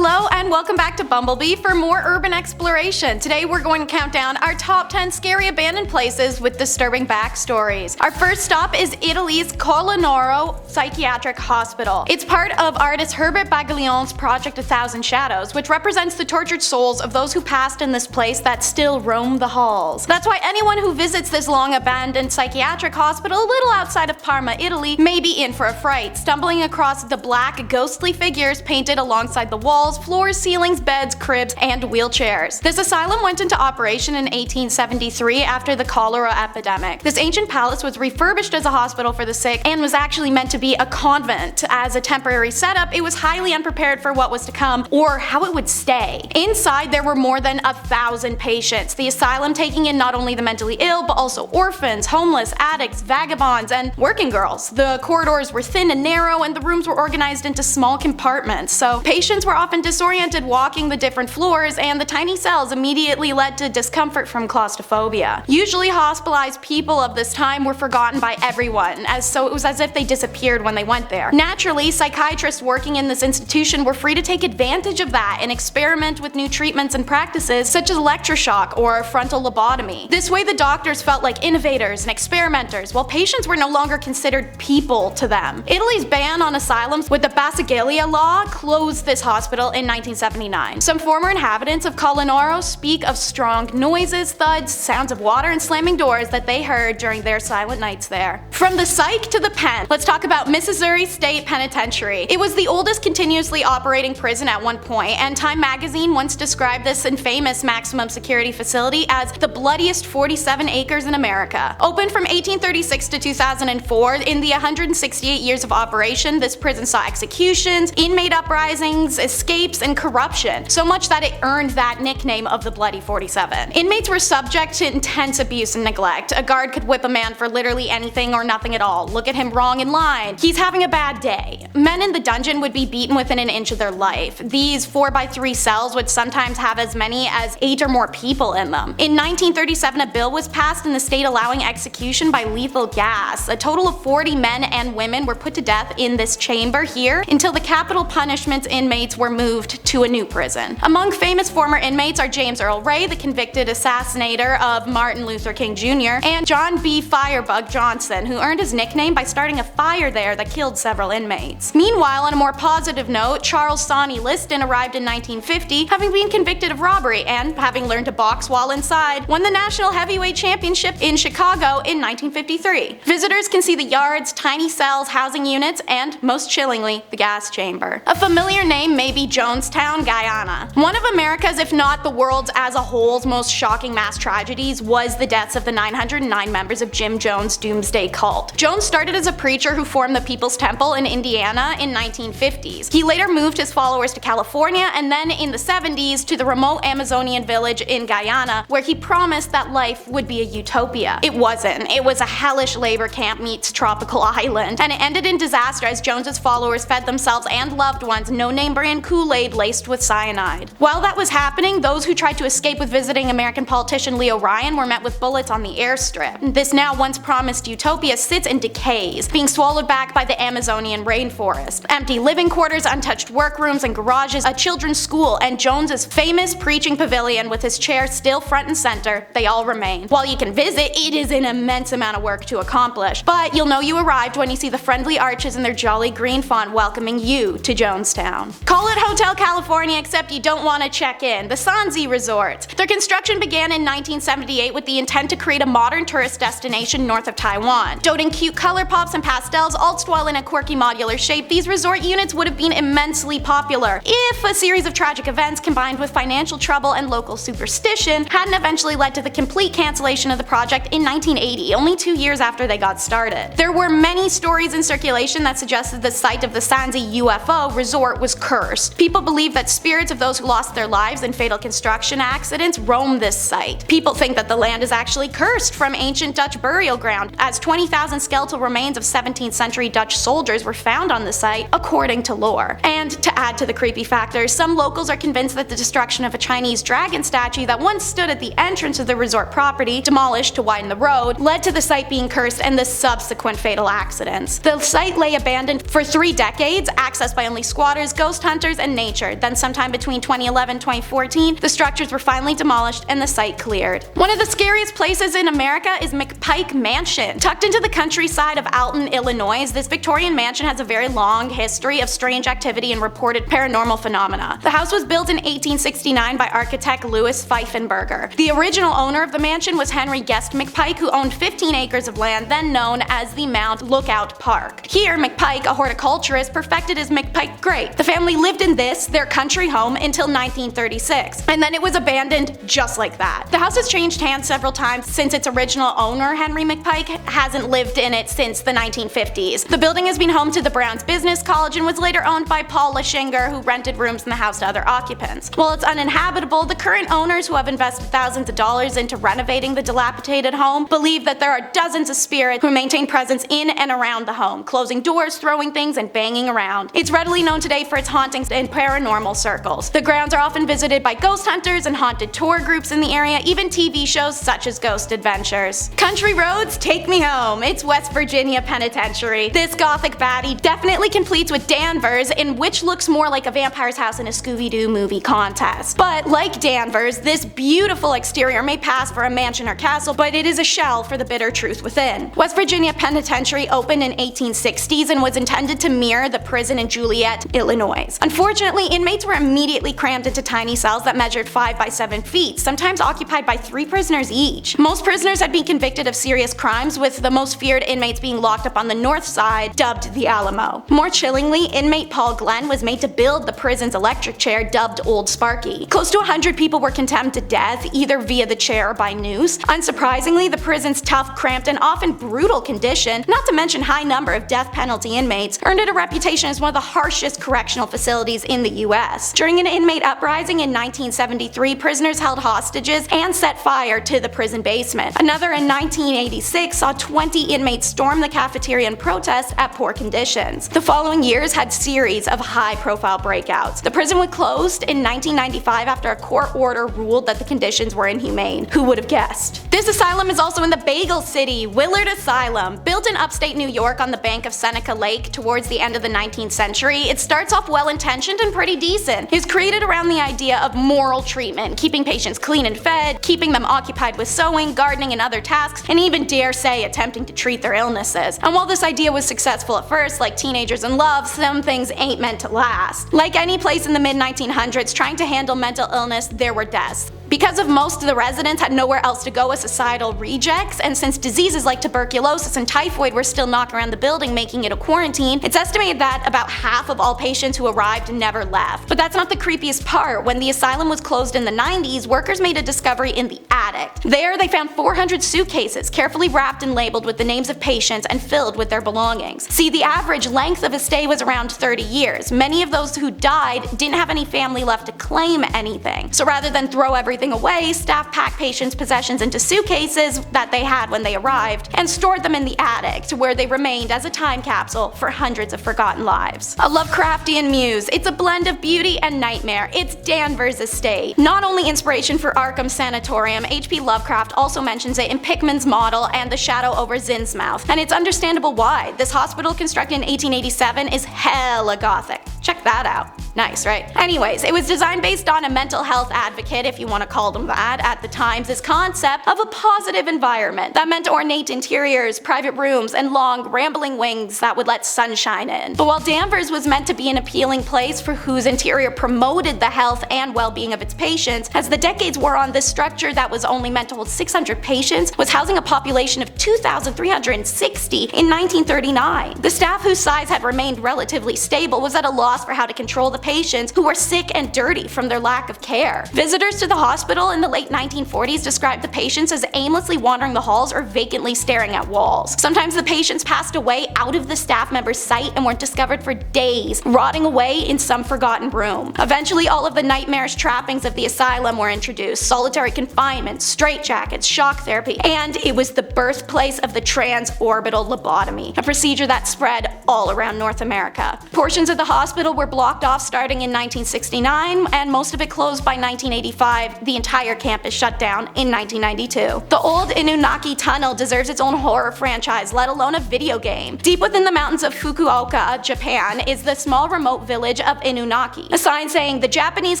Hello and welcome back to Bumblebee for more urban exploration. Today we're going to count down our top 10 scary abandoned places with disturbing backstories. Our first stop is Italy's Colorno Psychiatric Hospital. It's part of artist Herbert Baglioni's project 1,000 Shadows, which represents the tortured souls of those who passed in this place that still roam the halls. That's why anyone who visits this long abandoned psychiatric hospital a little outside of Parma, Italy, may be in for a fright, stumbling across the black, ghostly figures painted alongside the walls, floors, ceilings, beds, cribs, and wheelchairs. This asylum went into operation in 1873 after the cholera epidemic. This ancient palace was refurbished as a hospital for the sick and was actually meant to be a convent. As a temporary setup, it was highly unprepared for what was to come or how it would stay. Inside, there were more than 1,000 patients, the asylum taking in not only the mentally ill, but also orphans, homeless, addicts, vagabonds, and working girls. The corridors were thin and narrow, and the rooms were organized into small compartments, so patients were often disoriented walking the different floors, and the tiny cells immediately led to discomfort from claustrophobia. Usually hospitalized people of this time were forgotten by everyone, so it was as if they disappeared when they went there. Naturally, psychiatrists working in this institution were free to take advantage of that and experiment with new treatments and practices such as electroshock or frontal lobotomy. This way the doctors felt like innovators and experimenters, while patients were no longer considered people to them. Italy's ban on asylums with the Bassaglia law closed this hospital in 1979. Some former inhabitants of Colorno speak of strong noises, thuds, sounds of water, and slamming doors that they heard during their silent nights there. From the psych to the pen, let's talk about Missouri State Penitentiary. It was the oldest continuously operating prison at one point, and Time magazine once described this infamous maximum security facility as the bloodiest 47 acres in America. Opened from 1836 to 2004, in the 168 years of operation, this prison saw executions, inmate uprisings, escapes, and corruption, so much that it earned that nickname of the Bloody 47. Inmates were subject to intense abuse and neglect. A guard could whip a man for literally anything or nothing at all. Look at him wrong in line. He's having a bad day. Men in the dungeon would be beaten within an inch of their life. These 4x3 cells would sometimes have as many as 8 or more people in them. In 1937, a bill was passed in the state allowing execution by lethal gas. A total of 40 men and women were put to death in this chamber here until the capital punishment inmates were moved to a new prison. Among famous former inmates are James Earl Ray, the convicted assassinator of Martin Luther King Jr., and John B. Firebug Johnson, who earned his nickname by starting a fire there that killed several inmates. Meanwhile, on a more positive note, Charles Sonny Liston arrived in 1950, having been convicted of robbery and, having learned to box while inside, won the National Heavyweight Championship in Chicago in 1953. Visitors can see the yards, tiny cells, housing units, and, most chillingly, the gas chamber. A familiar name may be Jonestown Guyana. One of America's, if not the world's as a whole's, most shocking mass tragedies was the deaths of the 909 members of Jim Jones' doomsday cult. Jones started as a preacher who formed the People's Temple in Indiana in 1950s. He later moved his followers to California, and then in the 70s to the remote Amazonian village in Guyana, where he promised that life would be a utopia. It wasn't. It was a hellish labor camp meets tropical island, and it ended in disaster as Jones's followers fed themselves and loved ones no-name brand Kool-Aid laced with cyanide. While that was happening, those who tried to escape with visiting American politician Leo Ryan were met with bullets on the airstrip. This now once promised utopia sits and decays, being swallowed back by the Amazonian rainforest. Empty living quarters, untouched workrooms and garages, a children's school, and Jones's famous preaching pavilion with his chair still front and center, they all remain. While you can visit, it is an immense amount of work to accomplish, but you'll know you arrived when you see the friendly arches and their jolly green font welcoming you to Jonestown. Call it Hotel California, except you don't want to check in. The Sanzhi Resort. Their construction began in 1978 with the intent to create a modern tourist destination north of Taiwan. Doting cute color pops and pastels, all while in a quirky modular shape, these resort units would have been immensely popular if a series of tragic events combined with financial trouble and local superstition hadn't eventually led to the complete cancellation of the project in 1980, only 2 years after they got started. There were many stories in circulation that suggested the site of the Sanzhi UFO resort was cursed. People believe that spirits of those who lost their lives in fatal construction accidents roam this site. People think that the land is actually cursed from ancient Dutch burial ground, as 20,000 skeletal remains of 17th century Dutch soldiers were found on the site, according to lore. And to add to the creepy factor, some locals are convinced that the destruction of a Chinese dragon statue that once stood at the entrance of the resort property, demolished to widen the road, led to the site being cursed and the subsequent fatal accidents. The site lay abandoned for 3 decades, accessed by only squatters, ghost hunters, and nature. Willard. Then sometime between 2011 and 2014, the structures were finally demolished and the site cleared. One of the scariest places in America is McPike Mansion. Tucked into the countryside of Alton, Illinois, this Victorian mansion has a very long history of strange activity and reported paranormal phenomena. The house was built in 1869 by architect Louis Pfeifenberger. The original owner of the mansion was Henry Guest McPike, who owned 15 acres of land then known as the Mount Lookout Park. Here, McPike, a horticulturist, perfected his McPike grape. The family lived in this, their country home, until 1936, and then it was abandoned just like that. The house has changed hands several times since its original owner, Henry McPike, hasn't lived in it since the 1950s. The building has been home to the Browns Business College and was later owned by Paul Leschinger, who rented rooms in the house to other occupants. While it's uninhabitable, the current owners, who have invested thousands of dollars into renovating the dilapidated home, believe that there are dozens of spirits who maintain presence in and around the home, closing doors, throwing things, and banging around. It's readily known today for its hauntings in paranormal circles. The grounds are often visited by ghost hunters and haunted tour groups in the area, even TV shows such as Ghost Adventures. Country roads, take me home. It's West Virginia Penitentiary. This gothic baddie definitely completes with Danvers, in which looks more like a vampire's house in a Scooby-Doo movie contest. But like Danvers, this beautiful exterior may pass for a mansion or castle, but it is a shell for the bitter truth within. West Virginia Penitentiary opened in 1860s and was intended to mirror the prison in Joliet, Illinois. Unfortunately, inmates were immediately crammed into tiny cells that measured 5 by 7 feet, sometimes occupied by 3 prisoners each. Most prisoners had been convicted of serious crimes, with the most feared inmates being locked up on the north side, dubbed the Alamo. More chillingly, inmate Paul Glenn was made to build the prison's electric chair, dubbed Old Sparky. Close to 100 people were condemned to death, either via the chair or by noose. Unsurprisingly, the prison's tough, cramped, and often brutal condition, not to mention high number of death penalty inmates, earned it a reputation as one of the harshest correctional facilities in the US. During an inmate uprising in 1973, prisoners held hostages and set fire to the prison basement. Another in 1986 saw 20 inmates storm the cafeteria in protest at poor conditions. The following years had series of high-profile breakouts. The prison was closed in 1995 after a court order ruled that the conditions were inhumane. Who would have guessed? This asylum is also in the Bagel City, Willard Asylum. Built in upstate New York on the bank of Seneca Lake towards the end of the 19th century, it starts off well-intentioned and pretty decent. It's created around the idea of moral treatment, keeping patients clean and fed, keeping them occupied with sewing, gardening, and other tasks, and even, dare say, attempting to treat their illnesses. And while this idea was successful at first, like teenagers in love, some things ain't meant to last. Like any place in the mid-1900s trying to handle mental illness, there were deaths. Because of most of the residents had nowhere else to go as societal rejects, and since diseases like tuberculosis and typhoid were still knocking around the building making it a quarantine, it's estimated that about half of all patients who arrived never left. But that's not the creepiest part. When the asylum was closed in the 90s, workers made a discovery in the attic. There they found 400 suitcases, carefully wrapped and labeled with the names of patients and filled with their belongings. See, the average length of a stay was around 30 years. Many of those who died didn't have any family left to claim anything. So rather than throw everything away, staff packed patients' possessions into suitcases that they had when they arrived and stored them in the attic, to where they remained as a time capsule for hundreds of forgotten lives. A Lovecraftian muse. It's a blend of beauty and nightmare. It's Danvers Estate. Not only inspiration for Arkham Sanatorium, H.P. Lovecraft also mentions it in Pickman's Model and The Shadow over Zinsmouth, and it's understandable why. This hospital, constructed in 1887, is hella gothic. Check that out. Nice, right? Anyways, it was designed based on a mental health advocate, if you want to call them that, at the time's concept of a positive environment. That meant ornate interiors, private rooms, and long, rambling wings that would let sunshine in. But while Danvers was meant to be an appealing place for whose interior promoted the health and well-being of its patients, as the decades wore on, this structure that was only meant to hold 600 patients was housing a population of 2,360 in 1939. The staff, whose size had remained relatively stable, was at a loss for how to control the patients who were sick and dirty from their lack of care. Visitors to the hospital in the late 1940s described the patients as aimlessly wandering the halls or vacantly staring at walls. Sometimes the patients passed away out of the staff member's sight and weren't discovered for days, rotting away in some forgotten room. Eventually, all of the nightmarish trappings of the asylum were introduced: solitary confinement, straitjackets, shock therapy, and it was the birthplace of the transorbital lobotomy, a procedure that spread all around North America. Portions of the hospital were blocked off, starting in 1969, and most of it closed by 1985. The entire campus shut down in 1992. The old Inunaki tunnel deserves its own horror franchise, let alone a video game. Deep within the mountains of Fukuoka, Japan, is the small remote village of Inunaki. A sign saying the Japanese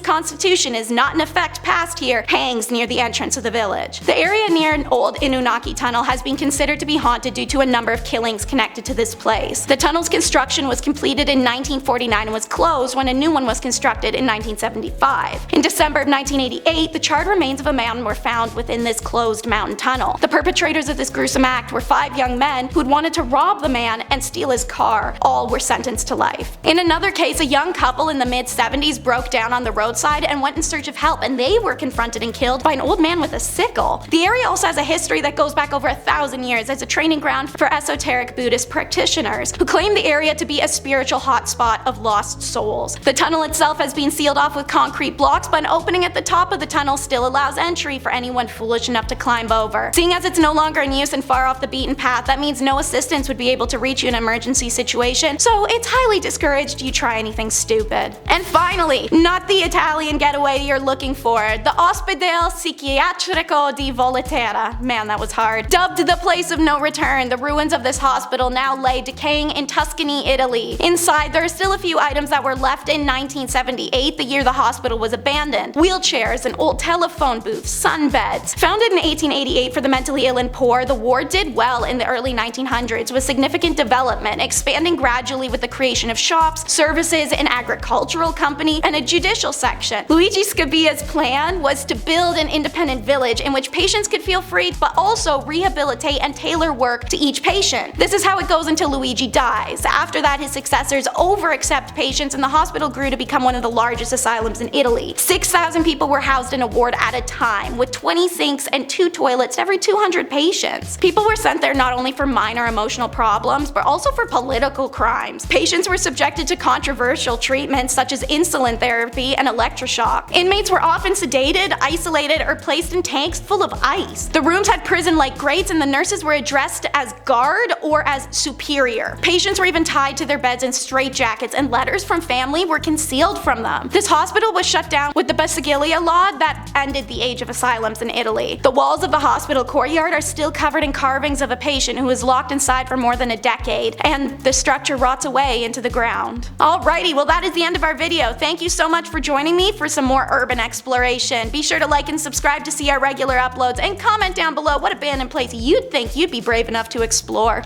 constitution is not in effect passed here hangs near the entrance of the village. The area near an old Inunaki tunnel has been considered to be haunted due to a number of killings connected to this place. The tunnel's construction was completed in 1949 and was closed when a new one was constructed in 1975. In December of 1988, the charred remains of a man were found within this closed mountain tunnel. The perpetrators of this gruesome act were 5 young men who had wanted to rob the man and steal his car. All were sentenced to life. In another case, a young couple in the mid-70s broke down on the roadside and went in search of help, and they were confronted and killed by an old man with a sickle. The area also has a history that goes back over 1,000 years as a training ground for esoteric Buddhist practitioners who claim the area to be a spiritual hotspot of lost souls. The tunnel itself has been sealed off with concrete blocks, but an opening at the top of the tunnel still allows entry for anyone foolish enough to climb over. Seeing as it's no longer in use and far off the beaten path, that means no assistance would be able to reach you in an emergency situation, so it's highly discouraged you try anything stupid. And finally, not the Italian getaway you're looking for, the Ospedale Psychiatrico di Volterra. Man, that was hard. Dubbed the place of no return, the ruins of this hospital now lay decaying in Tuscany, Italy. Inside, there are still a few items that were left in 1978, the year the hospital was abandoned. Wheelchairs, an old telephone booth, sunbeds. Founded in 1888 for the mentally ill and poor, the ward did well in the early 1900s with significant development, expanding gradually with the creation of shops, services, an agricultural company, and a judicial section. Luigi Scabia's plan was to build an independent village in which patients could feel free but also rehabilitate and tailor work to each patient. This is how it goes until Luigi dies. After that, his successors over-accept patients and the hospital grew to become one of the largest asylums in Italy. 6,000 people were housed in a ward at a time, with 20 sinks and 2 toilets every 200 patients. People were sent there not only for minor emotional problems, but also for political crimes. Patients were subjected to controversial treatments such as insulin therapy and electroshock. Inmates were often sedated, isolated, or placed in tanks full of ice. The rooms had prison-like grates and the nurses were addressed as guard or as superior. Patients were even tied to their beds in straitjackets, and letters from family were concealed from them. This hospital was shut down with the Basaglia law that ended the age of asylums in Italy. The walls of the hospital courtyard are still covered in carvings of a patient who was locked inside for more than a decade, and the structure rots away into the ground. Alrighty, well that is the end of our video. Thank you so much for joining me for some more urban exploration. Be sure to like and subscribe to see our regular uploads, and comment down below what abandoned place you'd think you'd be brave enough to explore.